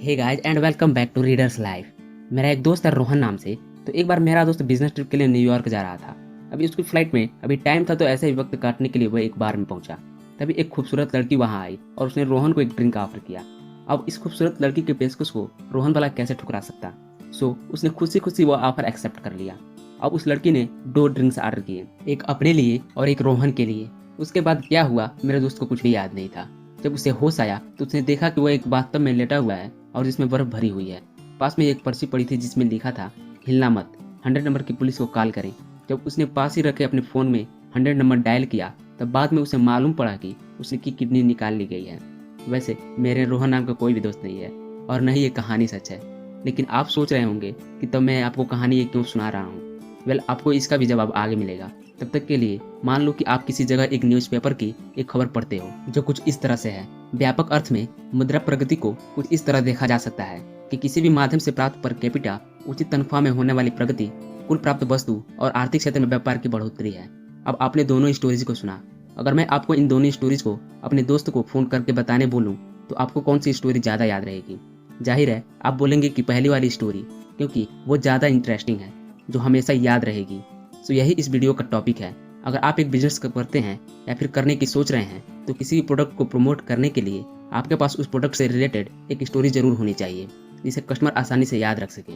Hey guys and welcome back to readers life. मेरा एक दोस्त है रोहन नाम से। तो एक बार मेरा दोस्त बिजनेस ट्रिप के लिए न्यूयॉर्क जा रहा था। अभी उसकी फ्लाइट में अभी टाइम था, तो ऐसे ही वक्त काटने के लिए वह एक बार में पहुंचा। तभी एक खूबसूरत लड़की वहां आई और उसने रोहन को एक ड्रिंक ऑफर किया। अब इस खूबसूरत लड़की के पेशकश को रोहन भला कैसे ठुकरा सकता। सो उसने खुशी खुशी वो ऑफर एक्सेप्ट कर लिया। अब उस लड़की ने 2 ड्रिंक्स ऑर्डर किए, एक अपने लिए और एक रोहन के लिए। उसके बाद क्या हुआ मेरे दोस्त को कुछ भी याद नहीं था। जब उसे होश आया तो उसने देखा कि वह एक बाथटब में लेटा हुआ है और जिसमें बर्फ भरी हुई है। पास में एक पर्ची पड़ी थी जिसमें लिखा था, हिलना मत, 100 नंबर की पुलिस को कॉल करें। जब उसने पास ही रखे अपने फ़ोन में 100 नंबर डायल किया, तब बाद में उसे मालूम पड़ा कि उसकी किडनी निकाल ली गई है। वैसे मेरे रोहन नाम का कोई भी दोस्त नहीं है और न ही ये कहानी सच है। लेकिन आप सोच रहे होंगे कि तब मैं आपको कहानी ये क्यों सुना रहा हूँ। वेल, आपको इसका भी जवाब आगे मिलेगा। तब तक के लिए मान लो कि आप किसी जगह एक न्यूज़पेपर की एक खबर पढ़ते हो जो कुछ इस तरह से है। व्यापक अर्थ में मुद्रा प्रगति को कुछ इस तरह देखा जा सकता है कि किसी भी माध्यम से प्राप्त पर कैपिटा उचित तनख्वाह में होने वाली प्रगति कुल प्राप्त वस्तु और आर्थिक क्षेत्र में व्यापार की बढ़ोतरी है। अब आपने दोनों स्टोरीज को सुना। अगर मैं आपको इन दोनों स्टोरीज को अपने दोस्त को फोन करके बताने बोलूं तो आपको कौन सी स्टोरी ज़्यादा याद रहेगी? जाहिर है आप बोलेंगे कि पहली वाली स्टोरी, क्योंकि वो ज़्यादा इंटरेस्टिंग है, जो हमेशा याद रहेगी। सो यही इस वीडियो का टॉपिक है। अगर आप एक बिजनेस करते हैं या फिर करने की सोच रहे हैं तो किसी भी प्रोडक्ट को प्रमोट करने के लिए आपके पास उस प्रोडक्ट से रिलेटेड एक स्टोरी जरूर होनी चाहिए जिसे कस्टमर आसानी से याद रख सके।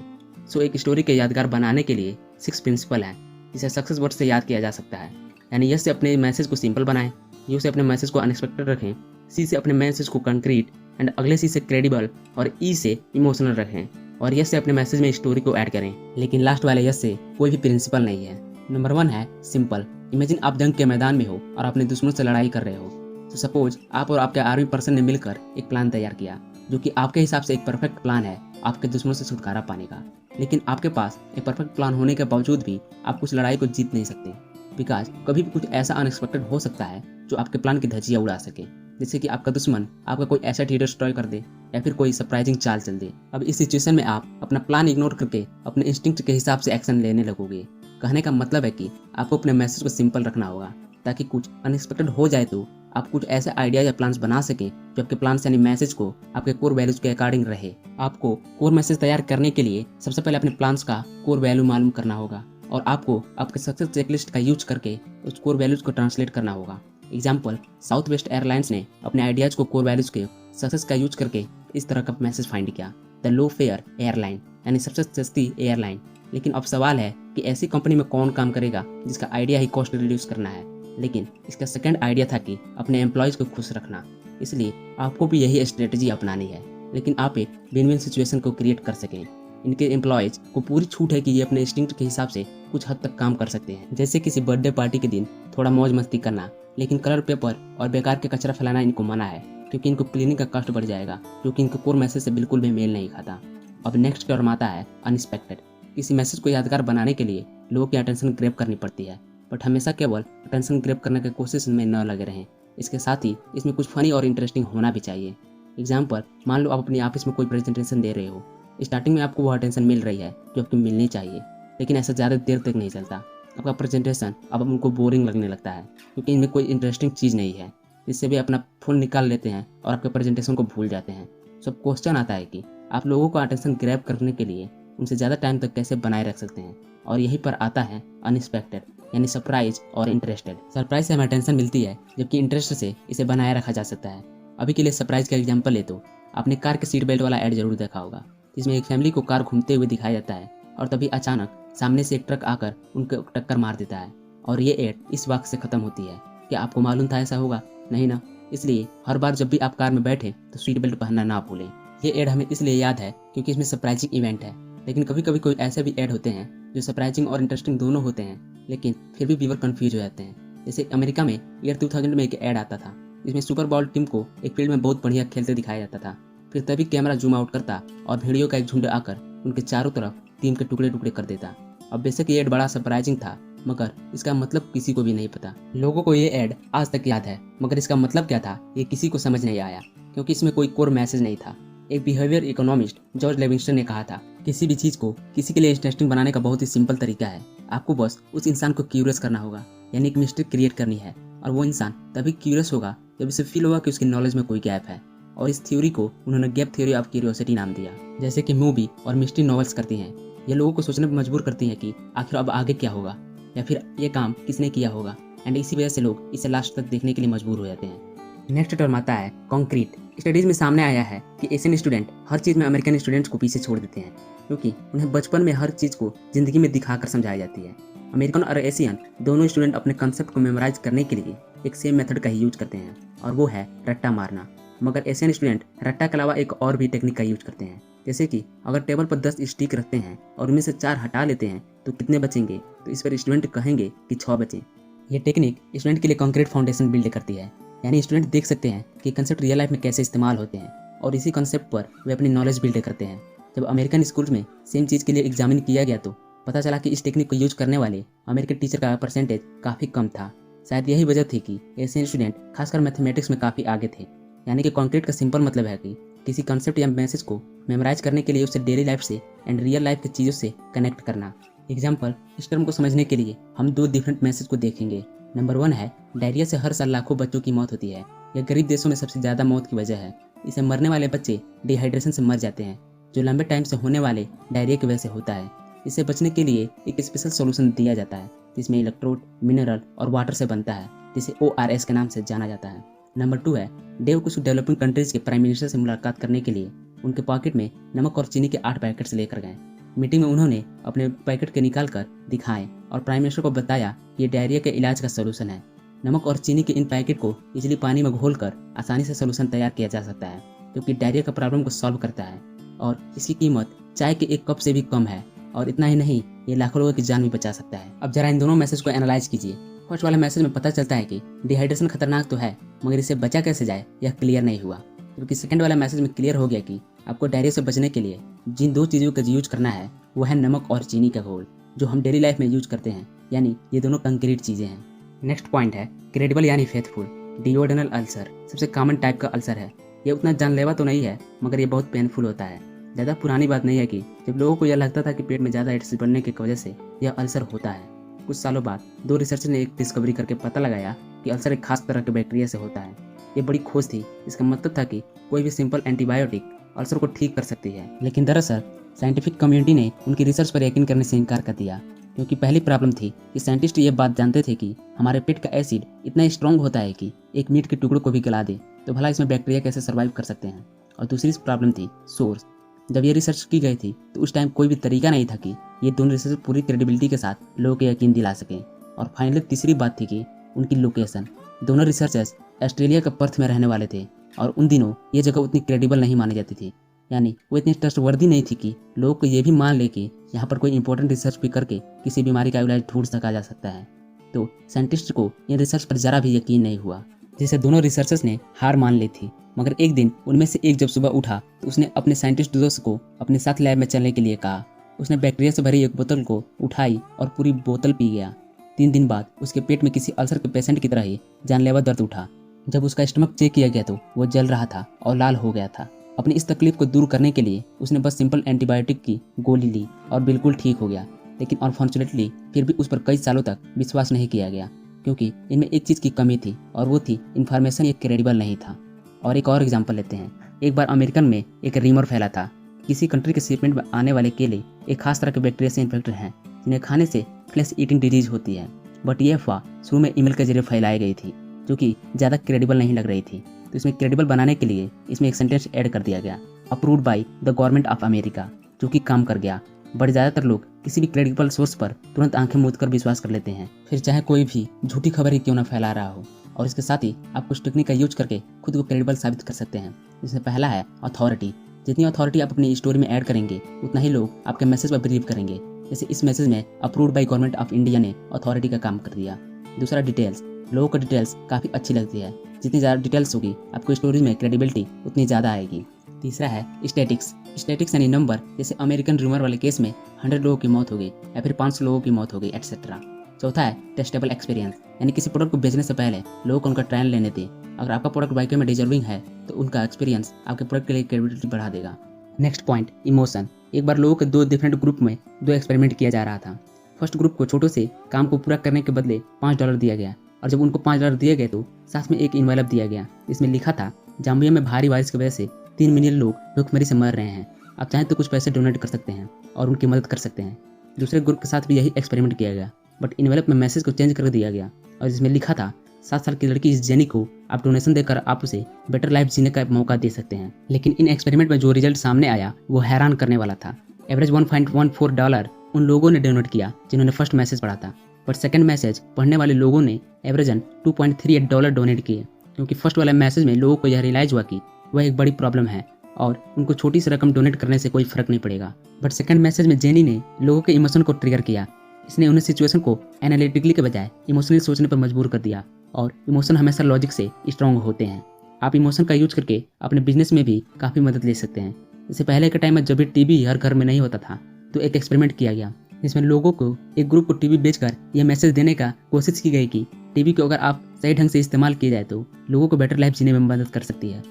सो एक स्टोरी के यादगार बनाने के लिए 6 प्रिंसिपल हैं जिसे सक्सेस वर्ड से याद किया जा सकता है। यानी यस से अपने मैसेज को सिंपल बनाएं, यू से अपने मैसेज को अनएक्सपेक्टेड रखें, सी से अपने मैसेज को कंक्रीट एंड अगले सी से क्रेडिबल और ई से इमोशनल रखें, और यस से अपने मैसेज में स्टोरी को ऐड करें। लेकिन लास्ट वाले यस से कोई भी प्रिंसिपल नहीं है। नंबर 1 है सिंपल। इमेजिन आप जंग के मैदान में हो और अपने दुश्मन से लड़ाई कर रहे हो। तो सपोज आप और आपके आर्मी पर्सन ने मिलकर एक प्लान तैयार किया जो कि आपके हिसाब से एक परफेक्ट प्लान है आपके दुश्मनों से छुटकारा पाने का। लेकिन आपके पास एक परफेक्ट प्लान होने के बावजूद भी आप कुछ लड़ाई को जीत नहीं सकते, बिकॉज कभी भी कुछ ऐसा अनएक्सपेक्टेड हो सकता है जो आपके प्लान की धज्जियां उड़ा सके। जैसे कि आपका दुश्मन आपका कोई एसेट ही डिस्ट्रॉय कर दे या फिर कोई सरप्राइजिंग चाल चल दे। अब इस सिचुएशन में आप अपना प्लान इग्नोर करके अपने इंस्टिंक्ट के हिसाब से एक्शन लेने लगोगे। कहने का मतलब है कि आपको अपने मैसेज को सिंपल रखना होगा ताकि कुछ अनएक्सपेक्टेड हो जाए तो आप कुछ ऐसे आइडिया या प्लान्स बना सकें जो आपके प्लान्स यानी मैसेज को आपके कोर वैल्यूज के अकॉर्डिंग रहे। आपको कोर मैसेज तैयार करने के लिए सबसे पहले अपने प्लान्स का कोर वैल्यू मालूम करना होगा और आपको आपके सक्सेस चेकलिस्ट का यूज करके उस कोर वैल्यूज को ट्रांसलेट करना होगा। एग्जाम्पल, साउथ वेस्ट एयरलाइंस ने अपने आइडियाज को कोर वैल्यूज के सक्सेस का यूज करके इस तरह का मैसेज फाइंड किया, द लो फेयर एयरलाइन, यानी सबसे सस्ती एयरलाइन। लेकिन अब सवाल है कि ऐसी कंपनी में कौन काम करेगा जिसका आइडिया ही कॉस्ट रिड्यूस करना है। लेकिन इसका सेकंड आइडिया था कि अपने एम्प्लॉयज़ को खुश रखना। इसलिए आपको भी यही स्ट्रेटजी अपनानी है, लेकिन आप एक विन विन सिचुएशन को क्रिएट कर सकें। इनके एम्प्लॉयज़ को पूरी छूट है कि ये अपने इंस्टिंक्ट के हिसाब से कुछ हद तक काम कर सकते हैं, जैसे किसी बर्थडे पार्टी के दिन थोड़ा मौज मस्ती करना, लेकिन कलर पेपर और बेकार के कचरा फैलाना इनको मना है क्योंकि इनको क्लीनिंग का कष्ट बढ़ जाएगा, जो कि इनके कोर मैसेज से बिल्कुल भी मेल नहीं खाता। अब नेक्स्ट टर्म आता है अनएक्सपेक्टेड। किसी मैसेज को यादगार बनाने के लिए लोगों की अटेंशन ग्रैब करनी पड़ती है, बट हमेशा केवल अटेंशन ग्रैब करने की कोशिश में न लगे रहें। इसके साथ ही इसमें कुछ फनी और इंटरेस्टिंग होना भी चाहिए। एग्जाम्पल, मान लो आप अपने ऑफिस में कोई प्रेजेंटेशन दे रहे हो। स्टार्टिंग में आपको वो अटेंशन मिल रही है जो आपको मिलनी चाहिए, लेकिन ऐसा ज़्यादा देर तक नहीं चलता। आपका प्रेजेंटेशन अब उनको बोरिंग लगने लगता है क्योंकि इनमें कोई इंटरेस्टिंग चीज़ नहीं है, जिससे भी अपना फ़ोन निकाल लेते हैं और आपके प्रेजेंटेशन को भूल जाते हैं। सब क्वेश्चन आता है कि आप लोगों को अटेंशन ग्रैब करने के लिए उनसे ज़्यादा टाइम तक कैसे बनाए रख सकते हैं। और यहीं पर आता है अनएक्सपेक्टेड, यानी सरप्राइज और इंटरेस्टेड। सरप्राइज से हमें अटेंशन मिलती है, जबकि इंटरेस्ट से इसे बनाए रखा जा सकता है। अभी के लिए सरप्राइज का एग्जांपल ले तो आपने कार के सीट बेल्ट वाला ऐड जरूर देखा होगा, जिसमें एक फैमिली को कार घूमते हुए दिखाया जाता है और तभी अचानक सामने से एक ट्रक आकर उनको टक्कर मार देता है। और ये ऐड इस वाक्य से खत्म होती है, क्या आपको मालूम था ऐसा होगा? नहीं ना। इसलिए हर बार जब भी आप कार में बैठे तो सीट बेल्ट पहनना ना भूलें। ये ऐड हमें इसलिए याद है क्योंकि इसमें सरप्राइजिंग इवेंट है। लेकिन कभी कभी कोई ऐसे भी ऐड होते हैं जो सरप्राइजिंग और इंटरेस्टिंग दोनों होते हैं, लेकिन फिर भी व्यूअर कंफ्यूज हो जाते हैं। जैसे अमेरिका में ईयर 2000 में एक ऐड आता था जिसमें सुपर बॉल टीम को एक फील्ड में बहुत बढ़िया खेलते दिखाया जाता था। फिर तभी कैमरा जूम आउट करता और भेड़ियों का एक झुंड आकर उनके चारों तरफ टीम के टुकड़े टुकड़े कर देता। अब बेशक ये ऐड बड़ा सरप्राइजिंग था, मगर इसका मतलब किसी को भी नहीं पता। लोगों को ये ऐड आज तक याद है, मगर इसका मतलब क्या था ये किसी को समझ नहीं आया क्योंकि इसमें कोई कोर मैसेज नहीं था। एक बिहेवियर इकोनॉमिस्ट जॉर्ज लेविंगस्टन ने कहा था, किसी भी चीज़ को किसी के लिए इंटरेस्टिंग बनाने का बहुत ही सिंपल तरीका है, आपको बस उस इंसान को क्यूरियस करना होगा, यानी एक मिस्ट्री क्रिएट करनी है। और वो इंसान तभी क्यूरियस होगा जब उसे फील होगा कि उसकी नॉलेज में कोई गैप है। और इस थ्योरी को उन्होंने गैप थ्योरी ऑफ क्यूरियोसिटी नाम दिया। जैसे कि मूवी और मिस्ट्री नॉवेल्स करती हैं, ये लोगों को सोचने पर मजबूर करती हैं कि आखिर अब आगे क्या होगा या फिर ये काम किसने किया होगा, एंड इसी वजह से लोग इसे लास्ट तक देखने के लिए मजबूर हो जाते हैं। नेक्स्ट टर्म आता है कॉन्क्रीट। स्टडीज में सामने आया है कि एशियन स्टूडेंट हर चीज़ में अमेरिकन स्टूडेंट्स को पीछे छोड़ देते हैं, क्योंकि उन्हें बचपन में हर चीज़ को जिंदगी में दिखाकर समझाई जाती है। अमेरिकन और एशियन दोनों स्टूडेंट अपने कंसेप्ट को मेमोराइज करने के लिए एक सेम मेथड का ही यूज करते हैं, और वो है रट्टा मारना। मगर एशियन स्टूडेंट रट्टा के अलावा एक और भी टेक्निक का यूज करते हैं, जैसे कि अगर टेबल पर 10 स्टिक रखते हैं और उनमें से 4 हटा लेते हैं तो कितने बचेंगे, तो इस पर स्टूडेंट कहेंगे कि 6 बचे। ये टेक्निक स्टूडेंट के लिए कंक्रीट फाउंडेशन बिल्ड करती है, यानी स्टूडेंट देख सकते हैं कि कंसेप्ट रियल लाइफ में कैसे इस्तेमाल होते हैं, और इसी कंसेप्ट पर वे अपनी नॉलेज बिल्ड करते हैं। जब अमेरिकन स्कूल में सेम चीज़ के लिए एग्जामिन किया गया तो पता चला कि इस टेक्निक को यूज करने वाले अमेरिकन टीचर का परसेंटेज काफ़ी कम था। शायद यही वजह थी कि एशियन स्टूडेंट खासकर मैथमेटिक्स में काफ़ी आगे थे। यानी कि कॉन्क्रीट का सिंपल मतलब है कि किसी कंसेप्ट या मैसेज को मेमोराइज करने के लिए उसे डेली लाइफ से एंड रियल लाइफ की चीज़ों से कनेक्ट करना। एग्जाम्पल, इस टर्म को समझने के लिए हम 2 डिफरेंट मैसेज को देखेंगे। नंबर 1 है, डायरिया से हर साल लाखों बच्चों की मौत होती है। यह गरीब देशों में सबसे ज़्यादा मौत की वजह है। इसे मरने वाले बच्चे डिहाइड्रेशन से मर जाते हैं, जो लंबे टाइम से होने वाले डायरिया की वजह से होता है। इससे बचने के लिए एक स्पेशल सॉल्यूशन दिया जाता है, जिसमें इलेक्ट्रोड, मिनरल और वाटर से बनता है, जिसे ORS के नाम से जाना जाता है। नंबर 2 है, डेव कुछ डेवलपिंग कंट्रीज के प्राइम मिनिस्टर से मुलाकात करने के लिए उनके पॉकेट में नमक और चीनी के 8 पैकेट्स लेकर गए। मीटिंग में उन्होंने अपने पैकेट के निकाल कर दिखाए और प्राइम मिनिस्टर को बताया कि ये डायरिया के इलाज का सोल्यूशन है। नमक और चीनी के इन पैकेट को इजीली पानी में घोलकर आसानी से सोल्यूशन तैयार किया जा सकता है, जो कि डायरिया का प्रॉब्लम को सॉल्व करता है, और इसकी कीमत चाय के 1 कप से भी कम है। और इतना ही नहीं, ये लाखों लोगों की जान भी बचा सकता है। अब जरा इन दोनों मैसेज को एनालाइज कीजिए। फर्स्ट वाले मैसेज में पता चलता है कि डिहाइड्रेशन खतरनाक तो है, मगर इससे बचा कैसे जाए यह क्लियर नहीं हुआ। क्योंकि सेकंड वाला मैसेज में क्लियर हो गया कि आपको डायरिया से बचने के लिए जिन 2 चीज़ों का यूज करना है वो है नमक और चीनी का घोल, जो हम डेली लाइफ में यूज करते हैं। यानी ये दोनों कंक्रीट चीज़ें हैं। नेक्स्ट पॉइंट है क्रेडिबल यानी फेथफुल। डिओडेनल अल्सर सबसे कॉमन टाइप का अल्सर है। ये उतना जानलेवा तो नहीं है, मगर ये बहुत पेनफुल होता है। ज़्यादा पुरानी बात नहीं है कि जब लोगों को यह लगता था कि पेट में ज़्यादा एसिड बढ़ने की वजह से यह अल्सर होता है। कुछ सालों बाद 2 रिसर्चर ने एक डिस्कवरी करके पता लगाया कि अल्सर एक खास तरह के बैक्टीरिया से होता है। ये बड़ी खोज थी। इसका मतलब था कि कोई भी सिंपल एंटीबायोटिक अल्सर को ठीक कर सकती है। लेकिन दरअसल साइंटिफिक कम्युनिटी ने उनकी रिसर्च पर यकीन करने से इनकार कर दिया, क्योंकि पहली प्रॉब्लम थी कि साइंटिस्ट ये बात जानते थे कि हमारे पेट का एसिड इतना स्ट्रॉन्ग होता है कि एक मीट के टुकड़ों को भी गला दे, तो भला इसमें बैक्टीरिया कैसे सर्वाइव कर सकते हैं। और दूसरी प्रॉब्लम थी सोर्स। जब ये रिसर्च की गई थी तो उस टाइम कोई भी तरीका नहीं था कि ये दोनों रिसर्च पूरी क्रेडिबिलिटी के साथ लोगों को यकीन दिला सकें। और फाइनली तीसरी बात थी कि उनकी लोकेशन। दोनों रिसर्चर्स ऑस्ट्रेलिया के पर्थ में रहने वाले थे, और उन दिनों ये जगह उतनी क्रेडिबल नहीं मानी जाती थी। यानी वो इतनी ट्रस्टवर्दी नहीं थी कि लोगों को ये भी मान ले कि यहाँ पर कोई इंपॉर्टेंट रिसर्च भी करके किसी बीमारी का इलाज ढूंढ सका जा सकता है। तो साइंटिस्ट को इन रिसर्च पर जरा भी यकीन नहीं हुआ, जिससे दोनों रिसर्चर्स ने हार मान ली थी। मगर एक दिन उनमें से एक जब सुबह उठा तो उसने अपने साइंटिस्ट दोस्त को अपने साथ लैब में चलने के लिए कहा। उसने बैक्टीरिया से भरी एक बोतल को उठाई और पूरी बोतल पी गया। 3 दिन बाद उसके पेट में किसी अल्सर के पेशेंट की तरह ही जानलेवा दर्द उठा। जब उसका स्टमक चेक किया गया तो वो जल रहा था और लाल हो गया था। अपनी इस तकलीफ को दूर करने के लिए उसने बस सिंपल एंटीबायोटिक की गोली ली और बिल्कुल ठीक हो गया। लेकिन अनफॉर्चुनेटली फिर भी उस पर कई सालों तक विश्वास नहीं किया गया, क्योंकि इनमें एक चीज़ की कमी थी, और वो थी इन्फॉर्मेशन ये क्रेडिबल नहीं था। और एक और एग्जांपल लेते हैं। एक बार अमेरिकन में एक रीमर फैला था। किसी कंट्री के शिपमेंट में आने वाले केले एक खास तरह के बैक्टीरिया से इन्फेक्टेड हैं, जिन्हें खाने से फ्लैश ईटिंग डिजीज होती है। बट ये अफवाह शुरू में ईमेल के जरिए फैलाई गई थी, जो कि ज़्यादा क्रेडिबल नहीं लग रही थी। तो इसमें क्रेडिबल बनाने के लिए इसमें एक सेंटेंस ऐड कर दिया गया, approved by the government of America, जो कि काम कर गया। बट ज़्यादातर लोग किसी भी क्रेडिबल सोर्स पर तुरंत आंखें मूंद कर विश्वास कर लेते हैं, फिर चाहे कोई भी झूठी खबर ही क्यों ना फैला रहा हो। और इसके साथ ही आप कुछ टेक्निक का यूज करके खुद को क्रेडिबल साबित कर सकते हैं। जिसमें पहला है अथॉरिटी। जितनी अथॉरिटी आप अपनी स्टोरी में ऐड करेंगे, उतना ही लोग आपके मैसेज पर बिलीव करेंगे। जैसे इस मैसेज में approved by government of India ने अथॉरिटी का काम कर दिया। दूसरा डिटेल्स। लोगों को डिटेल्स काफ़ी अच्छी लगती है। जितनी ज़्यादा डिटेल्स होगी आपको स्टोरीज में क्रेडिबिलिटी उतनी ज़्यादा आएगी। तीसरा है स्टैटिक्स। स्टैटिक्स यानी नंबर। जैसे अमेरिकन रूमर वाले केस में 100 लोगों की मौत हो गई या फिर 500 लोगों की मौत हो गई एटसेट्रा। चौथा है टेस्टेबल एक्सपीरियंस, यानी किसी प्रोडक्ट को बेचने से पहले लोगों को उनका ट्रायल लेने दें। अगर आपका प्रोडक्ट वाकई में डिजर्विंग है तो उनका एक्सपीरियंस आपके प्रोडक्ट के लिए क्रेडिबिलिटी बढ़ा देगा। Next point, emotion. एक बार लोगों के 2 डिफरेंट ग्रुप में 2 एक्सपेरिमेंट किया जा रहा था। फर्स्ट ग्रुप को छोटों से काम को पूरा करने के बदले $5 दिया गया, और जब उनको $5 दिए गए तो साथ में एक इन्वेलप दिया गया जिसमें लिखा था जाम्बिया में भारी बारिश की वजह से 3 मिलियन लोग भूखमरी से मर रहे हैं। आप चाहें तो कुछ पैसे डोनेट कर सकते हैं और उनकी मदद कर सकते हैं। दूसरे ग्रुप के साथ भी यही एक्सपेरिमेंट किया गया, बट इन्वेलप में मैसेज को चेंज कर दिया गया और जिसमें लिखा था 7 साल की लड़की इस जेनी को आप डोनेशन देकर आप उसे बेटर लाइफ जीने का मौका दे सकते हैं। लेकिन इन एक्सपेरिमेंट में जो रिजल्ट सामने आया वो हैरान करने वाला था। एवरेज $1.14 उन लोगों ने डोनेट किया जिन्होंने फर्स्ट मैसेज पढ़ा था, बट सेकंड मैसेज पढ़ने वाले लोगों ने एवरेजन $2.38 डोनेट किए, क्योंकि फर्स्ट वाले मैसेज में लोगों को यह रियलाइज हुआ कि वह एक बड़ी प्रॉब्लम है और उनको छोटी सी रकम डोनेट करने से कोई फर्क नहीं पड़ेगा। बट सेकंड मैसेज में जेनी ने लोगों के इमोशन को ट्रिगर किया। इसने उन्हें सिचुएशन को एनालिटिकली के बजाय इमोशनली सोचने पर मजबूर कर दिया, और इमोशन हमेशा लॉजिक से स्ट्रांग होते हैं। आप इमोशन का यूज करके अपने बिजनेस में भी काफ़ी मदद ले सकते हैं। इससे पहले के टाइम में जब भी टीवी हर घर में नहीं होता था तो एक एक्सपेरिमेंट किया गया, जिसमें लोगों को एक ग्रुप को टीवी बेचकर यह मैसेज देने का कोशिश की गई कि टीवी को अगर आप सही ढंग से इस्तेमाल किया जाए तो लोगों को बेटर लाइफ जीने में मदद कर सकती है।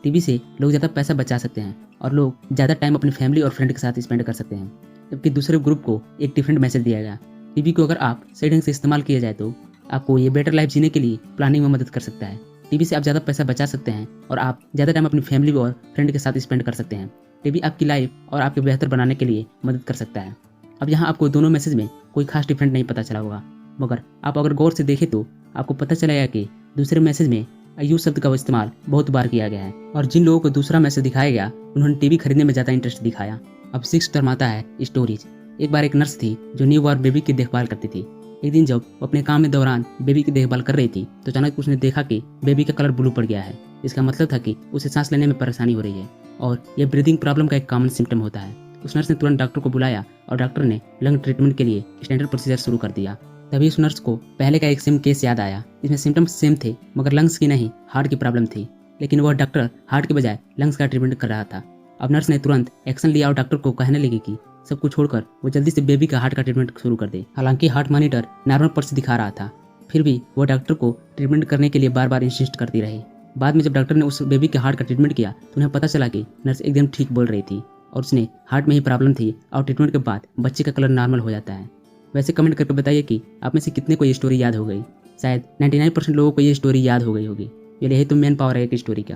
टीवी से लोग ज़्यादा पैसा बचा सकते हैं और लोग ज़्यादा टाइम अपनी फैमिली और फ्रेंड के साथ स्पेंड कर सकते हैं। जबकि दूसरे ग्रुप को एक डिफरेंट मैसेज दिया गया, टीवी को अगर आप सही ढंग से इस्तेमाल किया जाए तो आपको ये बेटर लाइफ जीने के लिए प्लानिंग में मदद कर सकता है। टीवी से आप ज़्यादा पैसा बचा सकते हैं और आप ज़्यादा टाइम अपनी फैमिली और फ्रेंड के साथ स्पेंड कर सकते हैं। टीवी आपकी लाइफ और आपके बेहतर बनाने के लिए मदद कर सकता है। अब यहाँ आपको दोनों मैसेज में कोई खास डिफरेंट नहीं पता चला होगा, मगर आप अगर गौर से देखें तो आपको पता चलेगा कि दूसरे मैसेज में यूज शब्द का इस्तेमाल बहुत बार किया गया है, और जिन लोगों को दूसरा मैसेज दिखाया गया उन्होंने टीवी खरीदने में ज़्यादा इंटरेस्ट दिखाया। अब 6 टर्म आता है स्टोरीज। एक बार एक नर्स थी जो न्यू बॉर्न बेबी की देखभाल करती थी। एक दिन जब वो अपने काम में दौरान बेबी की देखभाल कर रही थी तो अचानक उसने देखा कि बेबी का कलर ब्लू पड़ गया है। इसका मतलब था कि उसे सांस लेने में परेशानी हो रही है और यह ब्रीदिंग प्रॉब्लम का एक कॉमन सिम्टम होता है। उस नर्स ने तुरंत डॉक्टर को बुलाया और डॉक्टर ने लंग ट्रीटमेंट के लिए स्टैंडर्ड प्रोसीजर शुरू कर दिया। तभी उस नर्स को पहले का एक सेम केस याद आया। इसमें सिम्टम्स सेम थे, मगर लंग्स की नहीं, हार्ट की प्रॉब्लम थी। लेकिन वह डॉक्टर हार्ट के बजाय लंग्स का ट्रीटमेंट कर रहा था। अब नर्स ने तुरंत एक्शन लिया और डॉक्टर को कहने लगी कि सब कुछ छोड़कर वो जल्दी से बेबी का हार्ट का ट्रीटमेंट शुरू कर दे। हालांकि हार्ट मॉनिटर नॉर्मल पर से दिखा रहा था, फिर भी वो डॉक्टर को ट्रीटमेंट करने के लिए बार बार इंसिस्ट करती रही। बाद में जब डॉक्टर ने उस बेबी के हार्ट का ट्रीटमेंट किया तो उन्हें पता चला कि नर्स एकदम ठीक बोल रही थी और उसने हार्ट में ही प्रॉब्लम थी और ट्रीटमेंट के बाद बच्चे का कलर नॉर्मल हो जाता है। वैसे कमेंट करके बताइए कि आप में से कितने को ये स्टोरी याद हो गई। शायद 99% लोगों को ये स्टोरी याद हो गई होगी। यही तो मेन पावर है एक स्टोरी का।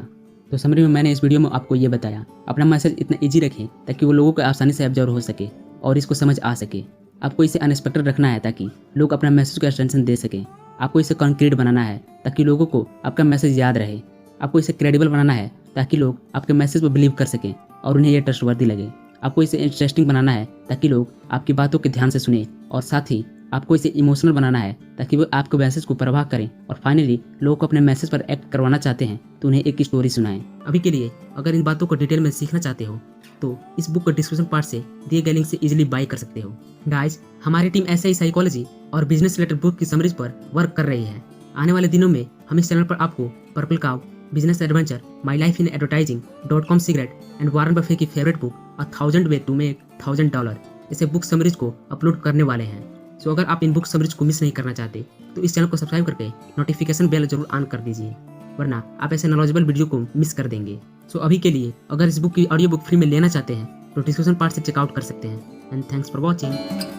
तो समरी में मैंने इस वीडियो में आपको ये बताया, अपना मैसेज इतना ईजी रखें ताकि वो लोगों को आसानी से ऑब्जर्व हो सके और इसको समझ आ सके। आपको इसे अनएक्सपेक्टेड रखना है ताकि लोग अपना मैसेज को अटेंशन दे सकें। आपको इसे कॉन्क्रीट बनाना है ताकि लोगों को आपका मैसेज याद रहे। आपको इसे क्रेडिबल बनाना है ताकि लोग आपके मैसेज पर बिलीव कर सकें और उन्हें यह ट्रस्टवर्दी लगे। आपको इसे इंटरेस्टिंग बनाना है ताकि लोग आपकी बातों के ध्यान से सुने, और साथ ही आपको इसे इमोशनल बनाना है ताकि वो आपके मैसेज को प्रवाह करें, और फाइनली लोगों को अपने मैसेज पर एक्ट करवाना चाहते हैं तो उन्हें एक स्टोरी सुनाएं। अभी के लिए अगर इन बातों को डिटेल में सीखना चाहते हो तो इस बुक को डिस्क्रिप्शन पार्ट से दिए गए लिंक से इजीली बाय कर सकते हो। गाइस, हमारी टीम ऐसे ही साइकोलॉजी और बिजनेस रिलेटेड बुक की समरीज पर वर्क कर रही है। आने वाले दिनों में हम इस चैनल पर आपको purple cow, business adventure, my life in advertising secret and Warren Buffett की favourite book a 1000 way to make $1000 ऐसे बुक समरीज को अपलोड करने वाले हैं। सो अगर आप इन बुक समरीज को मिस नहीं करना चाहते तो इस चैनल को सब्सक्राइब करके नोटिफिकेशन बेल जरूर ऑन कर दीजिए, वरना आप ऐसे नॉलेजेबल वीडियो को मिस कर देंगे। सो अभी के लिए अगर इस बुक की ऑडियो बुक फ्री में लेना चाहते हैं तो डिस्क्रिप्शन पार्ट से चेकआउट कर सकते हैं। And thanks for watching.